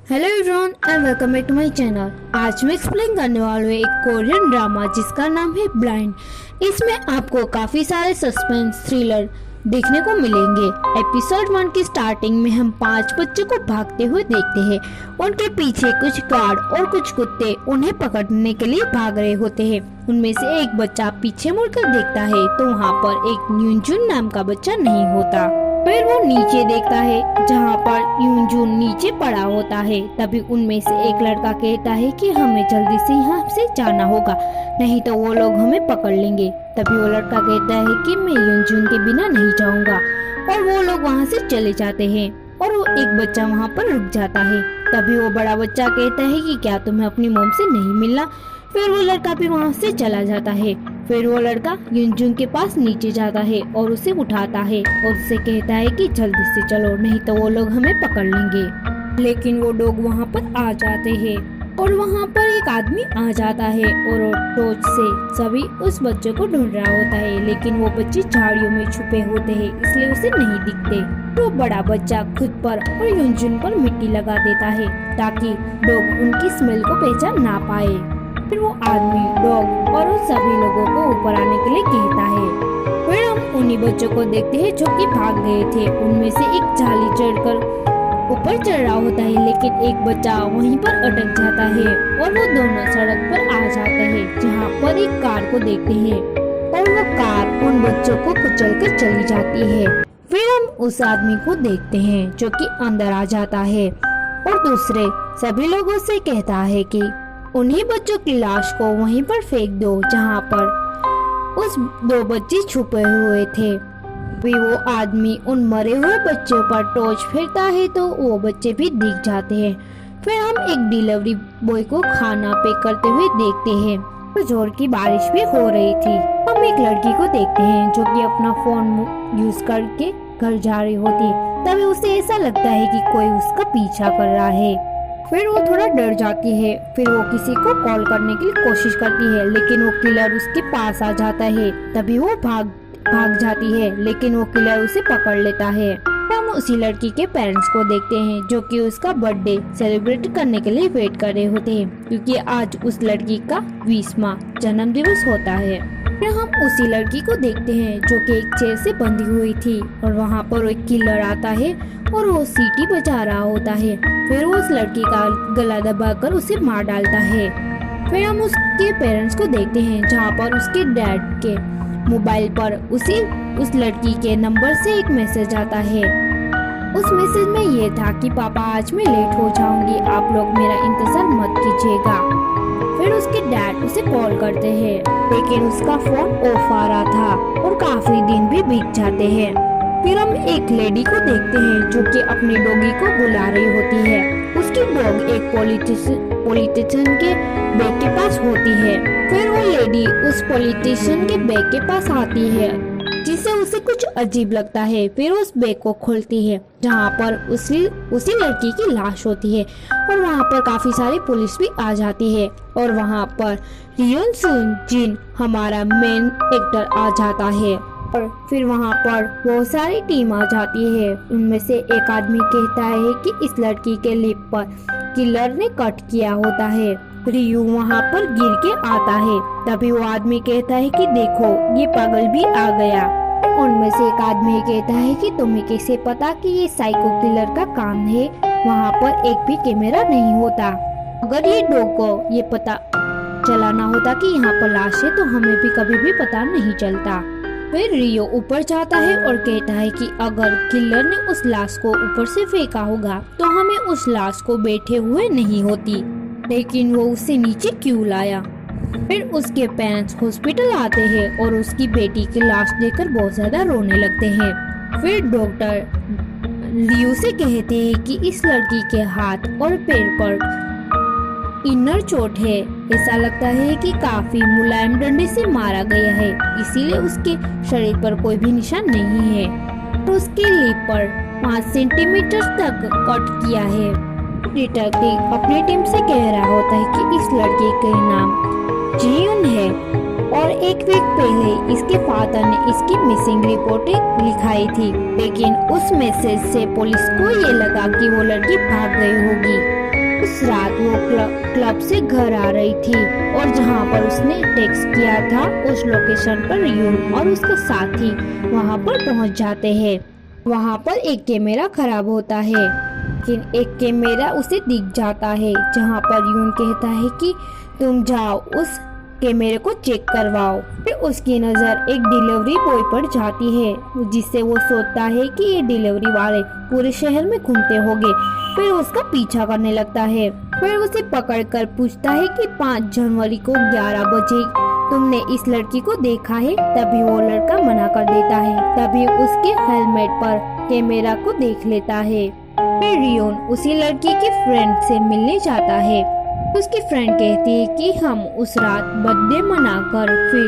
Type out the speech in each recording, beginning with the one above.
Hello everyone and welcome back to my channel. आज मैं explain करने वाला हूँ एक कोरियन ड्रामा जिसका नाम है ब्लाइंड। इसमें आपको काफी सारे सस्पेंस थ्रिलर देखने को मिलेंगे। एपिसोड 1 की स्टार्टिंग में हम 5 बच्चों को भागते हुए देखते हैं। उनके पीछे कुछ गार्ड और कुछ कुत्ते उन्हें पकड़ने के लिए भाग रहे होते हैं। उनमें से एक बच्चा पीछे मुड़कर देखता है तो वहाँ पर एक यूनजुन नाम का बच्चा नहीं होता। फिर वो नीचे देखता है जहाँ पर यूनजुन नीचे पड़ा होता है। तभी उनमें से एक लड़का कहता है कि हमें जल्दी से यहाँ से जाना होगा, नहीं तो वो लोग हमें पकड़ लेंगे। तभी वो लड़का कहता है कि मैं यूनजुन के बिना नहीं जाऊंगा, और वो लोग वहाँ से चले जाते हैं और वो एक बच्चा वहाँ पर रुक जाता है। तभी वो बड़ा बच्चा कहता है कि क्या तुम्हें अपनी मॉम से नहीं मिलना। फिर वो लड़का भी वहाँ से चला जाता है। फिर वो लड़का यूनजुन के पास नीचे जाता है और उसे उठाता है और उससे कहता है कि जल्दी से चलो, नहीं तो वो लोग हमें पकड़ लेंगे। लेकिन वो लोग वहाँ पर आ जाते हैं और वहाँ पर एक आदमी आ जाता है और वो टॉर्च से सभी उस बच्चे को ढूंढ रहा होता है। लेकिन वो बच्चे झाड़ियों में छुपे होते हैं, इसलिए उसे नहीं दिखते। तो बड़ा बच्चा खुद पर और यूनजुन पर मिट्टी लगा देता है ताकि लोग उनकी स्मेल को पहचान ना पाए। फिर वो आदमी, डॉग और उन सभी लोगों को ऊपर आने के लिए कहता है। फिर हम उन्हीं बच्चों को देखते हैं जो कि भाग गए थे। उनमें से एक जाली चढ़कर ऊपर चढ़ रहा होता है, लेकिन एक बच्चा वहीं पर अटक जाता है और वो दोनों सड़क पर आ जाते हैं जहाँ पर एक कार को देखते हैं और वो कार उन बच्चों को कुचल कर चली जाती है। फिर हम उस आदमी को देखते हैं जो कि अंदर आ जाता है और दूसरे सभी लोगों से कहता है कि उन्हीं बच्चों की लाश को वहीं पर फेंक दो जहाँ पर उस 2 बच्चे छुपे हुए थे। भी वो आदमी उन मरे हुए बच्चों पर टॉर्च फेंकता है तो वो बच्चे भी दिख जाते हैं। फिर हम एक डिलीवरी बॉय को खाना पैक करते हुए देखते हैं। तो जोर की बारिश भी हो रही थी। हम एक लड़की को देखते हैं जो कि अपना फोन यूज करके घर जा रही होती। तभी उसे ऐसा लगता है कि कोई उसका पीछा कर रहा है। फिर वो थोड़ा डर जाती है। फिर वो किसी को कॉल करने की कोशिश करती है, लेकिन वो किलर उसके पास आ जाता है। तभी वो भाग जाती है, लेकिन वो किलर उसे पकड़ लेता है। हम उसी लड़की के पेरेंट्स को देखते हैं जो कि उसका बर्थडे सेलिब्रेट करने के लिए वेट कर रहे होते हैं, क्योंकि आज उस लड़की का 20वां जन्म दिवस होता है। फिर हम उसी लड़की को देखते हैं जो कि एक चेयर से बंधी हुई थी और वहाँ पर एक किलर आता है और वो सीटी बजा रहा होता है। फिर वो उस लड़की का गला दबाकर उसे मार डालता है। फिर हम उसके पेरेंट्स को देखते हैं जहाँ पर उसके डैड के मोबाइल पर उस लड़की के नंबर से एक मैसेज आता है। उस मैसेज में ये था कि पापा आज मैं लेट हो जाऊंगी, आप लोग मेरा इंतजार मत कीजिएगा। फिर उसके डैड उसे कॉल करते हैं, लेकिन उसका फोन ऑफ आ रहा था और काफी दिन भी बीत जाते हैं। फिर हम एक लेडी को देखते हैं जो कि अपनी डॉगी को बुला रही होती है। उसकी डॉग एक पॉलिटिशियन के बैग के पास होती है। फिर वो लेडी उस पॉलिटिशियन के बैग के पास आती है, जिससे उसे कुछ अजीब लगता है। फिर उस बैग को खोलती है जहाँ पर उसी लड़की की लाश होती है और वहाँ पर काफी सारी पुलिस भी आ जाती है और वहाँ पर रियोन सुन जिन हमारा मेन एक्टर आ जाता है। और फिर वहाँ पर बहुत सारी टीम आ जाती है। उनमें से एक आदमी कहता है कि इस लड़की के लिप पर किलर ने कट किया होता है। रियू वहाँ पर गिर के आता है। तभी वो आदमी कहता है कि देखो ये पागल भी आ गया। उनमें से एक आदमी कहता है कि तुम्हें कैसे पता कि ये साइको किलर का काम है, वहाँ पर एक भी कैमरा नहीं होता। अगर ये डॉग को ये पता चलाना होता कि यहाँ पर लाश है तो हमें भी कभी भी पता नहीं चलता। फिर रियो ऊपर जाता है और कहता है कि अगर किलर ने उस लाश को ऊपर से फेंका होगा तो हमें उस लाश को बैठे हुए नहीं होती, लेकिन वो उसे नीचे क्यों लाया। फिर उसके पेरेंट्स हॉस्पिटल आते हैं और उसकी बेटी की लाश देखकर बहुत ज्यादा रोने लगते हैं। फिर डॉक्टर रियो से कहते हैं कि इस लड़की के हाथ और पैर पर इनर चोट है। ऐसा लगता है कि काफी मुलायम डंडे से मारा गया है, इसीलिए उसके शरीर पर कोई भी निशान नहीं है। तो उसके लिप पर 5 सेंटीमीटर तक कट किया है। डिटेक्टिव अपनी टीम से कह रहा होता है कि इस लड़के का नाम जियुन है और एक वीक पहले इसके फादर ने इसकी मिसिंग रिपोर्ट लिखाई थी, लेकिन उस मैसेज से पुलिस को ये लगा कि वो लड़की भाग गई होगी। उस रात वो क्लब से घर आ रही थी और जहाँ पर उसने टेक्स्ट किया था उस लोकेशन पर रियोन और उसका साथी वहाँ पर पहुँच जाते हैं। वहाँ पर एक कैमरा खराब होता है, लेकिन एक कैमरा उसे दिख जाता है जहाँ पर रियोन कहता है कि तुम जाओ उस कैमरे को चेक करवाओ। फिर उसकी नज़र एक डिलीवरी बॉय पर जाती है जिससे वो सोचता है कि ये डिलीवरी वाले पूरे शहर में घूमते होंगे। फिर उसका पीछा करने लगता है। फिर उसे पकड़कर पूछता है कि 5 जनवरी को 11 बजे तुमने इस लड़की को देखा है? तभी वो लड़का मना कर देता है। तभी उसके हेलमेट पर कैमरा को देख लेता है। फिर रियोन उसी लड़की की फ्रेंड से मिलने जाता है। उसकी फ्रेंड कहती है कि हम उस रात बर्थडे मनाकर फिर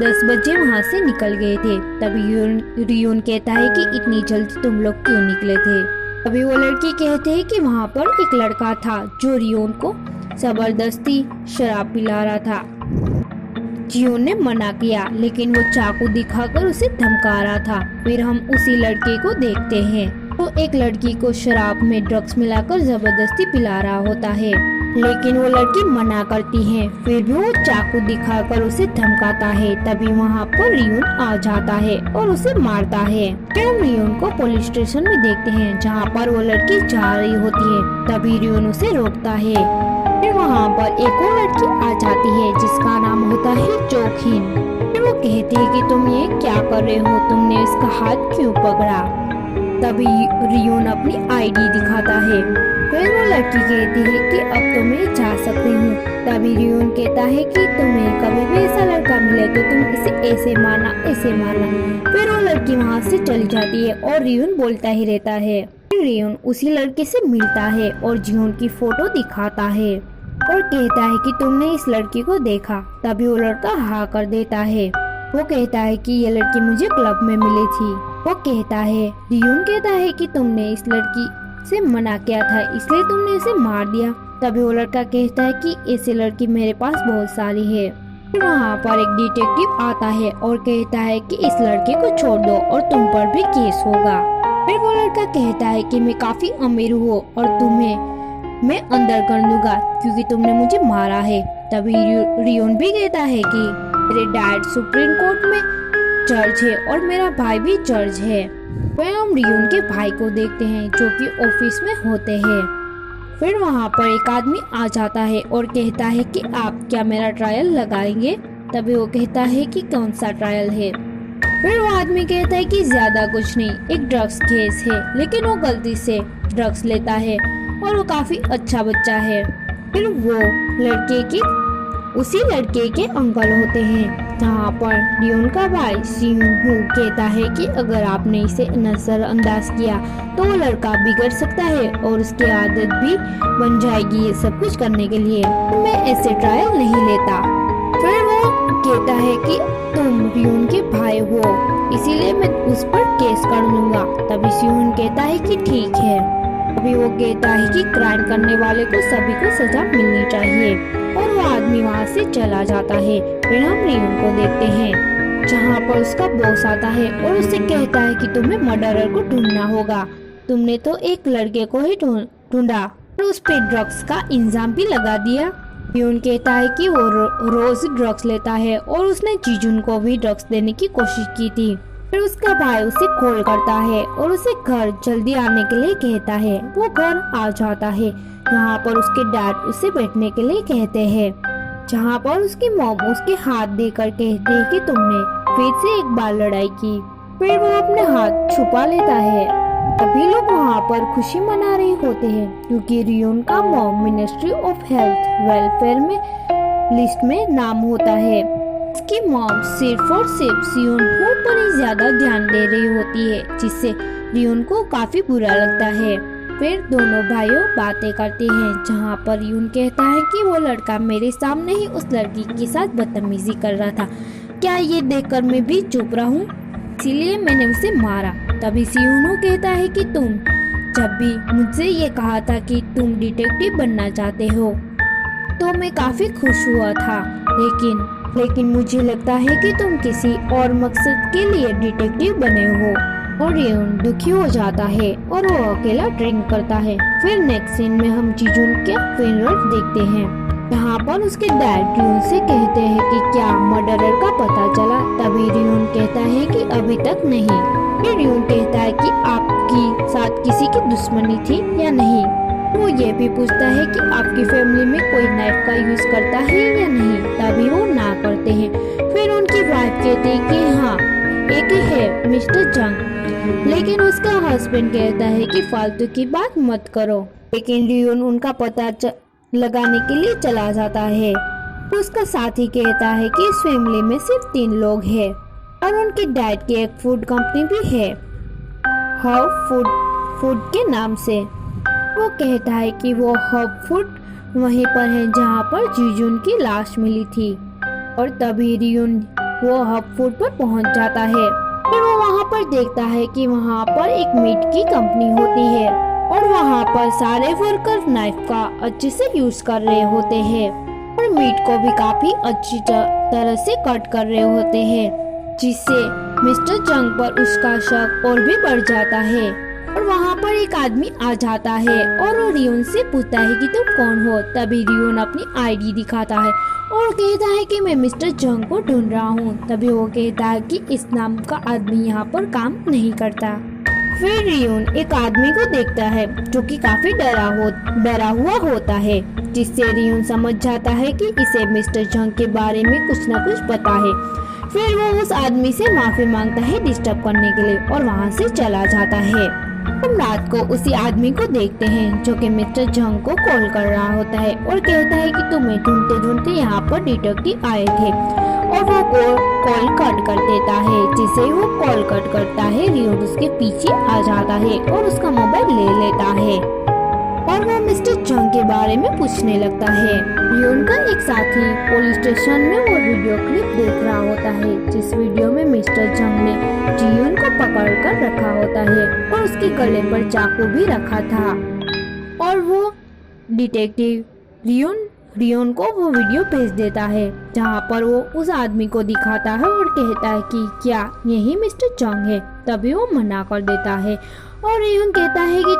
10 बजे वहाँ से निकल गए थे। तभी रियोन कहता है कि इतनी जल्दी तुम लोग क्यों निकले थे? तभी वो लड़की कहते हैं कि वहाँ पर एक लड़का था जो रियोन को जबरदस्ती शराब पिला रहा था। जियोन ने मना किया लेकिन वो चाकू दिखाकर उसे धमका रहा था। फिर हम उसी लड़के को देखते हैं तो एक लड़की को शराब में ड्रग्स मिलाकर जबरदस्ती पिला रहा होता है, लेकिन वो लड़की मना करती है। फिर भी वो चाकू दिखाकर उसे धमकाता है। तभी वहाँ पर रियोन आ जाता है और उसे मारता है। फिर हम रियोन को पुलिस स्टेशन में देखते हैं जहाँ पर वो लड़की जा रही होती है। तभी रियोन उसे रोकता है। फिर वहाँ पर एक और लड़की आ जाती है जिसका नाम होता है चोखिन। फिर वो कहती है कि तुम ये क्या कर रहे हो, तुमने इसका हाथ क्यों पकड़ा? तभी रियोन अपनी आईडी दिखाता है। फिर वो लड़की कहती है कि अब तो मैं जा सकती हूँ। तभी रियोन कहता है कि तुम्हें कभी भी ऐसा लड़का मिले तो तुम इसे ऐसे मारना ऐसे मारना। फिर वो लड़की वहाँ से चली जाती है और रियोन बोलता ही रहता है। फिर रियोन उसी लड़के से मिलता है और जियोन की फोटो दिखाता है और कहता है कि तुमने इस लड़की को देखा? तभी वो लड़का हाँ कर देता है। वो कहता है कि ये लड़की मुझे क्लब में मिली थी। वो कहता है, रियोन कहता है कि तुमने इस लड़की से मना किया था इसलिए तुमने इसे मार दिया। तभी वो लड़का कहता है कि ऐसी लड़की मेरे पास बहुत सारी है। फिर वहाँ पर एक डिटेक्टिव आता है और कहता है कि इस लड़के को छोड़ दो और तुम पर भी केस होगा। फिर वो लड़का कहता है कि मैं काफी अमीर हूँ और तुम्हें मैं अंदर कर दूंगा क्योंकि तुमने मुझे मारा है। तभी रियोन भी कहता है कि मेरे डैड सुप्रीम कोर्ट में जज है और मेरा भाई भी जज है। फिर हम रियोन के भाई को देखते हैं जो कि ऑफिस में होते हैं। फिर वहाँ पर एक आदमी आ जाता है और कहता है कि आप क्या मेरा ट्रायल लगाएंगे? तभी वो कहता है कि कौन सा ट्रायल है? फिर वो आदमी कहता है कि ज्यादा कुछ नहीं, एक ड्रग्स केस है, लेकिन वो गलती से ड्रग्स लेता है और वो काफी अच्छा बच्चा है। फिर वो उसी लड़के के अंकल होते हैं जहाँ पर रियोन का भाई सिंहू कहता है कि अगर आपने इसे नजरअंदाज किया तो वो लड़का बिगड़ सकता है और उसकी आदत भी बन जाएगी ये सब कुछ करने के लिए। मैं ऐसे ट्रायल नहीं लेता। फिर वो कहता है कि तुम रियोन के भाई हो इसीलिए मैं उस पर केस कर लूंगा। तभी सिंहू कहता है कि ठीक है। अभी वो कहता है कि क्राइम करने वाले को सभी को सजा मिलनी चाहिए और वो आदमी वहाँ से चला जाता है। फिर हम रियोन को देखते हैं जहाँ पर उसका बॉस आता है और उससे कहता है कि तुम्हें मर्डरर को ढूंढना होगा। तुमने तो एक लड़के को ही ढूंढा और उस पे ड्रग्स का इल्जाम भी लगा दिया। रियोन कहता है कि वो रोज ड्रग्स लेता है और उसने जीजुन को भी ड्रग्स देने की कोशिश की थी। फिर उसका भाई उसे कॉल करता है और उसे घर जल्दी आने के लिए कहता है। वो घर आ जाता है जहाँ पर उसके डैड उसे बैठने के लिए कहते हैं, जहाँ पर उसकी मॉम उसके हाथ देकर कहते हैं कि तुमने फिर से एक बार लड़ाई की। फिर वो अपने हाथ छुपा लेता है। सभी लोग वहाँ पर खुशी मना रहे होते हैं क्योंकि रियोन का mom ministry of health welfare में लिस्ट में नाम होता है। उसकी मॉम सिर्फ और सिर्फ सियोन पर ही ज्यादा ध्यान दे रही होती है जिससे रियोन को काफी बुरा लगता है। फिर दोनों भाइयों बातें करते हैं जहाँ पर रियोन कहता है कि वो लड़का मेरे सामने ही उस लड़की के साथ बदतमीजी कर रहा था, क्या ये देखकर मैं भी चुप रहूं? इसीलिए मैंने उसे मारा। तभी सियोन कहता है कि तुम जब भी मुझसे ये कहा था कि तुम डिटेक्टिव बनना चाहते हो तो मैं काफी खुश हुआ था, लेकिन मुझे लगता है कि तुम किसी और मकसद के लिए डिटेक्टिव बने हो। और रियोन दुखी हो जाता है और वो अकेला ड्रिंक करता है। फिर नेक्स्ट सीन में हम जीजून के फ्यूनरल देखते हैं, यहाँ पर उसके डैड रियोन से कहते हैं कि क्या मर्डरर का पता चला। तभी रियोन कहता है कि अभी तक नहीं। फिर रियोन कहता है कि आपकी साथ किसी की दुश्मनी थी या नहीं। वो ये भी पूछता है कि आपकी फैमिली में कोई नाइफ का यूज करता है या नहीं। तभी वो ना करते हैं। फिर उनकी वाइफ कहती है कि हाँ, एक ही है मिस्टर जंग, लेकिन उसका हस्बैंड कहता है कि फालतू की बात मत करो। लेकिन रियोन उनका पता लगाने के लिए चला जाता है। उसका साथी कहता है कि इस फैमिली में सिर्फ 3 लोग हैं और उनके डैड की एक फूड कंपनी भी है, हब फूड के नाम से। वो कहता है कि वो हब फूड वहीं पर है जहाँ पर जीजून की लाश मिली थी। और तभी रियोन वो हब फूड पर पहुँच जाता है। फिर वो वहाँ पर देखता है कि वहाँ पर एक मीट की कंपनी होती है और वहाँ पर सारे वर्कर नाइफ का अच्छे से यूज कर रहे होते हैं और मीट को भी काफी अच्छी तरह से कट कर रहे होते हैं, जिससे मिस्टर जंग पर उसका शक और भी बढ़ जाता है। और वहाँ पर एक आदमी आ जाता है और वो रियोन से पूछता है कि तुम कौन हो। तभी रियोन अपनी आईडी दिखाता है और कहता है कि मैं मिस्टर जंग को ढूंढ रहा हूँ। तभी वो कहता है कि इस नाम का आदमी यहाँ पर काम नहीं करता। फिर रियोन एक आदमी को देखता है जो कि काफी डरा हुआ होता है, जिससे रियोन समझ जाता है कि इसे मिस्टर जंग के बारे में कुछ न कुछ पता है। फिर वो उस आदमी से माफी मांगता है डिस्टर्ब करने के लिए और वहाँ से चला जाता है। हम रात को उसी आदमी को देखते हैं जो कि मिस्टर जंग को कॉल कर रहा होता है और कहता है कि तुम्हें ढूंढते ढूंढते यहाँ पर डिटेक्टिव आए थे। और वो कॉल कट कर देता है। जिसे वो कॉल कट करता है, रियोन उसके पीछे आ जाता है और उसका मोबाइल ले लेता है और वो मिस्टर जंग के बारे में पूछने लगता है। रियोन का एक साथी पुलिस स्टेशन में वो वीडियो क्लिप देख रहा होता है, जिस वीडियो में मिस्टर जंग ने जियोन को पकड़ कर रखा होता है और उसके गले पर चाकू भी रखा था। और वो डिटेक्टिव रियोन को वो वीडियो भेज देता है, जहाँ पर वो उस आदमी को दिखाता है और कहता है कि क्या यही मिस्टर जंग है। तभी वो मना कर देता है और रियोन कहता है कि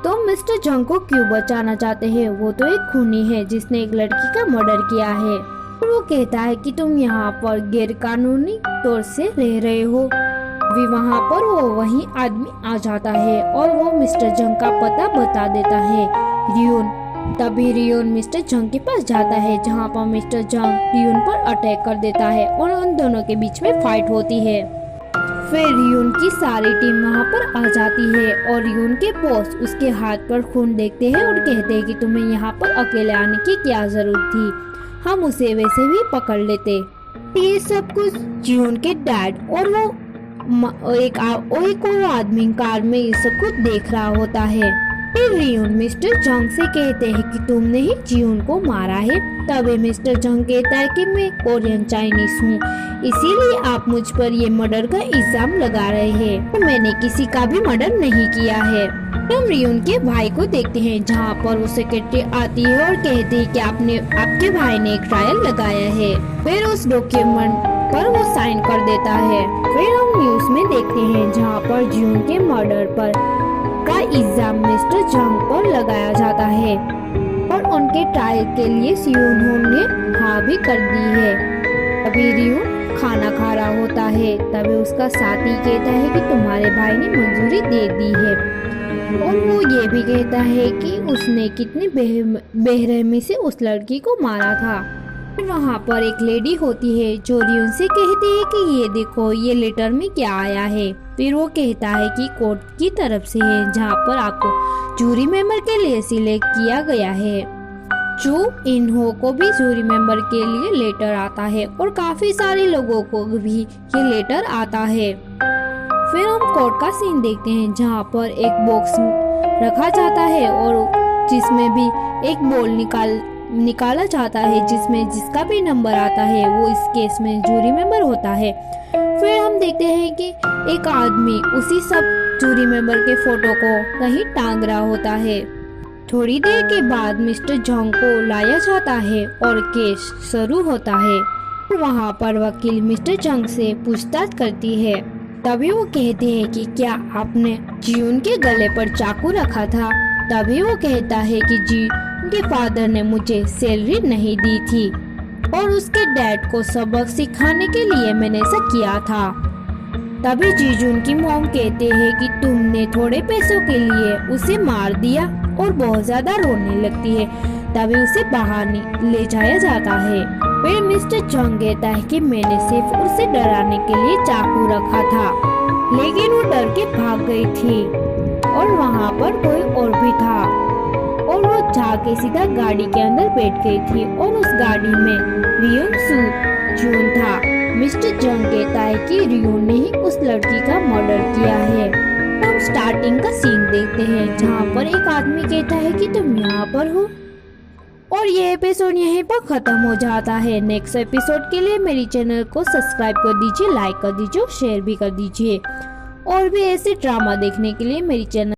तुम मिस्टर जंग को क्यों बचाना चाहते हैं, वो तो एक खूनी है जिसने एक लड़की का मर्डर किया है। और वो कहता है कि तुम यहाँ पर गैर कानूनी तौर से रह रहे हो। अभी वहाँ पर वो वही आदमी आ जाता है और वो मिस्टर जंग का पता बता देता है। तभी रियोन मिस्टर जंग के पास जाता है, जहाँ पर मिस्टर जंग रियोन पर अटैक कर देता है और उन दोनों के बीच में फाइट होती है। फिर रियोन की सारी टीम वहाँ पर आ जाती है और रियोन के बॉस उसके हाथ पर खून देखते हैं और कहते हैं कि तुम्हें यहाँ पर अकेले आने की क्या जरूरत थी, हम उसे वैसे भी पकड़ लेते। ये सब कुछ जियोन के डैड और वो एक और आदमी कार में ये सब कुछ देख रहा होता है। फिर रियोन मिस्टर जंग से कहते हैं कि तुमने ही जियोन को मारा है। तभी मिस्टर जंग कहता है कि मैं कोरियन चाइनीज हूँ, इसीलिए आप मुझ पर ये मर्डर का इल्जाम लगा रहे हैं। मैंने किसी का भी मर्डर नहीं किया है। हम रियोन के भाई को देखते हैं, जहाँ पर वो सेक्रेटरी आती है और कहती है कि आपके भाई ने एक ट्रायल लगाया है। फिर उस डॉक्यूमेंट पर वो साइन कर देता है। फिर हम न्यूज में देखते हैं, जहाँ पर जियोन के मर्डर पर का इल्जाम मिस्टर जंग पर लगाया जाता है और उनके ट्रायल के लिए सियोन ने हाँ भी कर दी है। अभी रियोन खाना खा रहा होता है, तभी उसका साथी कहता है कि तुम्हारे भाई ने मंजूरी दे दी है और वो ये भी कहता है कि उसने कितनी बेरहमी से उस लड़की को मारा था। वहाँ पर एक लेडी होती है जो रियोन से कहती है कि ये देखो ये लेटर में क्या आया है। फिर वो कहता है कि कोर्ट की तरफ से है, जहाँ पर आपको जूरी मेंबर के लिए सिलेक्ट किया गया है। जो इन्हो को भी जूरी मेंबर के लिए लेटर आता है और काफी सारे लोगों को भी ये लेटर आता है। फिर हम कोर्ट का सीन देखते हैं, जहाँ पर एक बॉक्स रखा जाता है और जिसमें भी एक बॉल निकाला जाता है, जिसमें जिसका भी नंबर आता है वो इस केस में जूरी मेंबर होता है। फिर हम देखते हैं कि एक आदमी उसी सब जूरी मेंबर के फोटो को कहीं टांग रहा होता है। थोड़ी देर के बाद मिस्टर जंग को लाया जाता है और केस शुरू होता है। वहाँ पर वकील मिस्टर जंग से पूछताछ करती है तभी वो कहते हैं कि क्या आपने जीवन के गले पर चाकू रखा था। तभी वो कहता है कि जी उनके फादर ने मुझे सैलरी नहीं दी थी और उसके डैड को सबक सिखाने के लिए मैंने ऐसा किया था। तभी जीजून की मॉम कहते हैं कि तुमने थोड़े पैसों के लिए उसे मार दिया और बहुत ज्यादा रोने लगती है। तभी उसे बाहर ले जाया जाता है। फिर मिस्टर जंग कहता है कि मैंने सिर्फ उसे डराने के लिए चाकू रखा था, लेकिन वो डर के भाग गई थी और वहाँ पर कोई और भी था और वो जाके सीधा गाड़ी के अंदर बैठ गई थी और उस गाड़ी में रियोन सू जून था। मिस्टर जंग कहता है कि रियोन ने ही उस लड़की का मर्डर किया है। हम स्टार्टिंग का सीन देखते हैं जहाँ पर एक आदमी कहता है कि तुम यहाँ पर हो और ये एपिसोड यहीं पर खत्म हो जाता है। नेक्स्ट एपिसोड के लिए मेरी चैनल को सब्सक्राइब कर दीजिए, लाइक कर दीजिए और शेयर भी कर दीजिए। और भी ऐसे ड्रामा देखने के लिए मेरी चैनल